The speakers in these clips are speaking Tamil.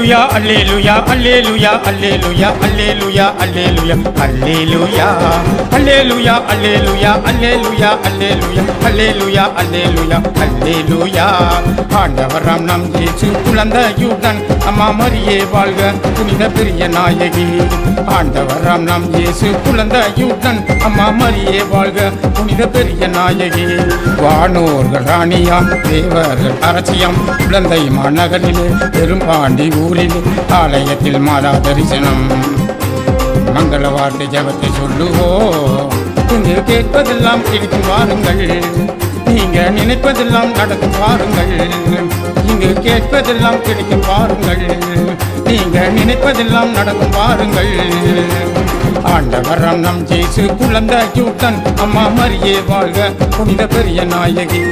அல்லேலூயா அல்லேலூயா அல்லேலூயா அல்லேலூயா அல்லேலூயா அல்லேலூயா அல்லேலூயா அல்லேலூயா அல்லேலூயா அல்லேலூயா அல்லேலூயா அல்லேலூயா அல்லேலூயா ஆண்டவராம் நம் இயேசு குழந்தையுடன் அம்மா மரியே வாழ்க புனித பெரிய நாயகி. ஆண்டவராம் நம் இயேசு குழந்தையுடன் அம்மா மரியே வாழ்க புனித பெரிய நாயகி. வானோர்கள் ராணியாம் தேவர்கள் அரசியாம் குழந்தை மாநகரிலே பெரும்பாண்டி ஊரிலே ஆலயத்தில் மாதா தரிசனம். மங்கள வார்த்தை ஜபத்தை சொல்லுவோம். இங்கு கேட்பதெல்லாம் கிடைக்கும் வாருங்கள், நீங்க நினைப்பதெல்லாம் நடக்கும் பாருங்கள். இங்கு கேட்பதெல்லாம் கிடைக்கும் பாருங்கள், நீங்க நினைப்பதெல்லாம் நடக்கும் பாருங்கள். ஆண்டவராம் நம் இயேசு குழந்தையுடன் அம்மா மரியே வாழ்க புனித பெரிய நாயகி.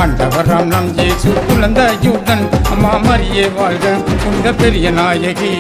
ஆண்டவராம் நம் இயேசு குழந்தையுடன் அம்மா மரியே வாழ்க புனித பெரிய நாயகி.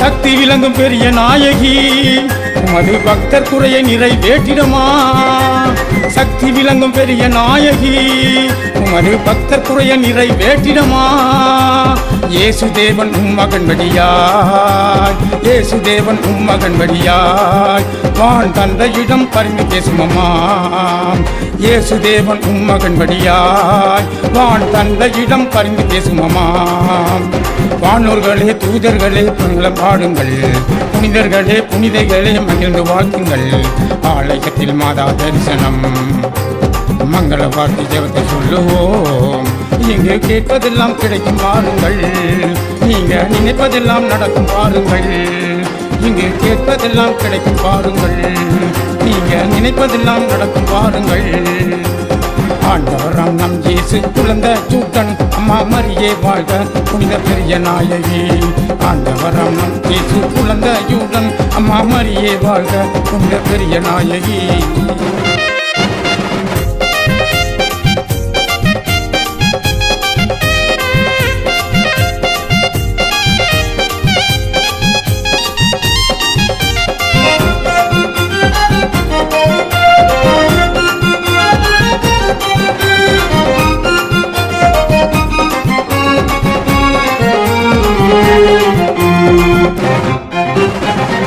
சக்தி விளங்கும் பெரிய நாயகி உமது பக்தர் குறையை நிறைவேற்றிடுமா. சக்தி விளங்கும் பெரிய நாயகி உமது பக்தர் குறையை நிறைவேற்றிடுமா. இயேசுதேவன் உம்மகன் வழியாய், இயேசுதேவன் உம்மகன் வழியாய் வான் தந்தையிடம் பரிந்து பேசுமம்மா. இயேசுதேவன் உம்மகன் வழியாய் வான் தந்தையிடம் பரிந்து பேசுமம்மா. வானோர்களே தூதர்களே மங்களம் பாடுங்கள், புனிதர்களே புனிதைகளே மகிழ்ந்து வாழ்த்துங்கள். ஆலயத்தில் மாதா தரிசனம். மங்கள வார்த்தை ஜெபத்தை சொல்லுவோம். இங்கு கேட்பதெல்லாம் கிடைக்கும் பாருங்கள், நீங்க நினைப்பதெல்லாம் நடக்கும் பாருங்கள். இங்கு கேட்பதெல்லாம் கிடைக்கும் பாருங்கள், நீங்க நினைப்பதெல்லாம் நடக்கும் பாருங்கள். ஆண்டவராம் நம் இயேசு குழந்தையுடன் அம்மா மரியே வாழ்க புனித பெரிய நாயகி. ஆண்டவராம் நம் இயேசு குழந்தையுடன் அம்மா மரியே வாழ்க புனித பெரிய நாயகி.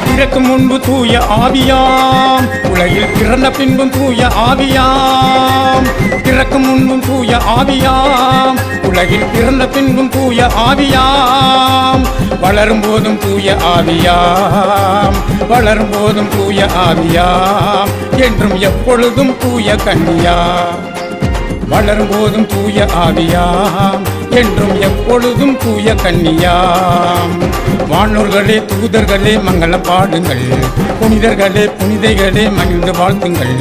பிறக்கும் முன்பு தூய ஆவியாம், உலகில் பிறந்த பின்பும் தூய ஆவியாம். பிறக்கும் முன்பும் தூய ஆவியாம், உலகில் பிறந்த பின்பும் தூய ஆவியாம். வளரும் போதும் தூய ஆவியாம், வளரும் போதும் தூய ஆவியாம். என்றும் எப்பொழுதும் தூய கன்னியா. வளரும் போதும் தூய ஆவியாம், என்றும் எப்பொழுதும் தூய கன்னியாம். வானோர்களே தூதர்களே மங்களம் பாடுங்கள், புனிதர்களே புனிதைகளே மகிழ்ந்து வாழ்த்துங்கள்.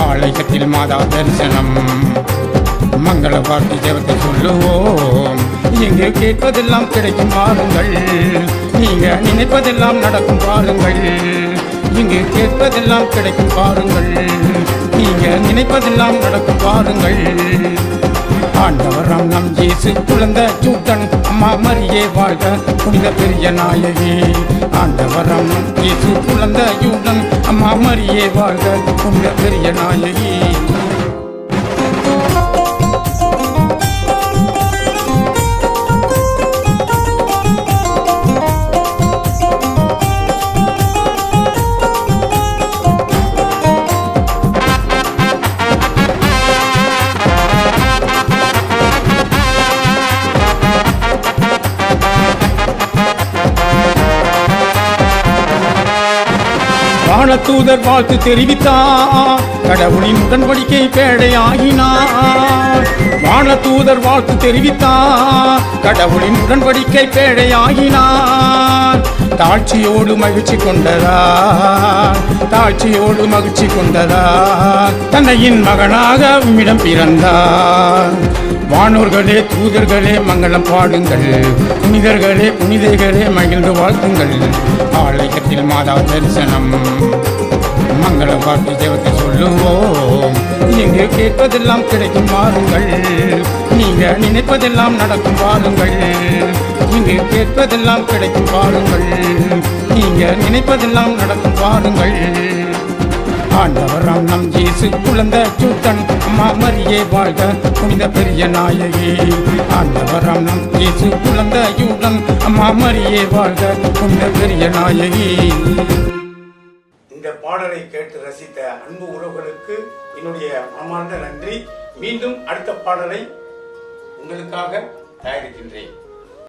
ஆலயத்தில் மாதா தரிசனம். மங்கள வார்த்தை ஜெபத்தை சொல்லுவோம். இங்கு கேட்பதெல்லாம் கிடைக்கும் பாருங்கள், நீங்க நினைப்பதெல்லாம் நடக்கும் பாருங்கள். இங்கு கேட்பதெல்லாம் கிடைக்கும் பாருங்கள், நீங்க நினைப்பதெல்லாம் நடக்கும் பாருங்கள். ஆண்டவராம் நம் இயேசு குழந்தையுடன் அம்மா மரியே வாழ்க புனித பெரிய நாயகி. ஆண்டவராம் நம் இயேசு குழந்தையுடன் அம்மா மரியே வாழ்க புனித பெரிய நாயகி. வானதூதர் வாழ்த்து தெரிவித்தார், கடவுளின் உடன்படிக்கை பேழையாகினார். வானதூதர் வாழ்த்து தெரிவித்தார், கடவுளின் உடன்படிக்கை பேழையாகினார். தாழ்ச்சியோடு மகிழ்ச்சி கொண்டதார், தாழ்ச்சியோடு மகிழ்ச்சி கொண்டதார். தன்னையின் மகனாக உம்மிடம் பிறந்தார். வானோர்களே தூதர்களே மங்களம் பாடுங்கள், புனிதர்களே புனிதைகளே மகிழ்ந்து வாழ்த்துங்கள். ஆலயத்தில் மாதா தரிசனம் மங்கள வார்த்தை ஜெபத்தை சொல்லுவோம். இங்கு கேட்பதெல்லாம் கிடைக்கும் வாருங்கள், நீங்க நினைப்பதெல்லாம் நடக்கும் வாருங்கள். இங்கு கேட்பதெல்லாம் கிடைக்கும் வாருங்கள், நீங்க நினைப்பதெல்லாம் நடக்கும் வாருங்கள். ஆண்டவராம் நம் இயேசு குழந்தை சூட்டன் அம்மா மரியே வாழ்க புனித பெரிய நாயகி. ஆண்டவராம் நம் இயேசு குழந்தை யூடன் அம்மா மரியே வாழ்க புனித பெரிய நாயகி. இந்த பாடலை கேட்டு ரசித்த அன்பு உறவுகளுக்கு என்னுடைய மனமார்ந்த நன்றி. மீண்டும் அடுத்த பாடலை உங்களுக்காக தயாரிக்கின்றேன்.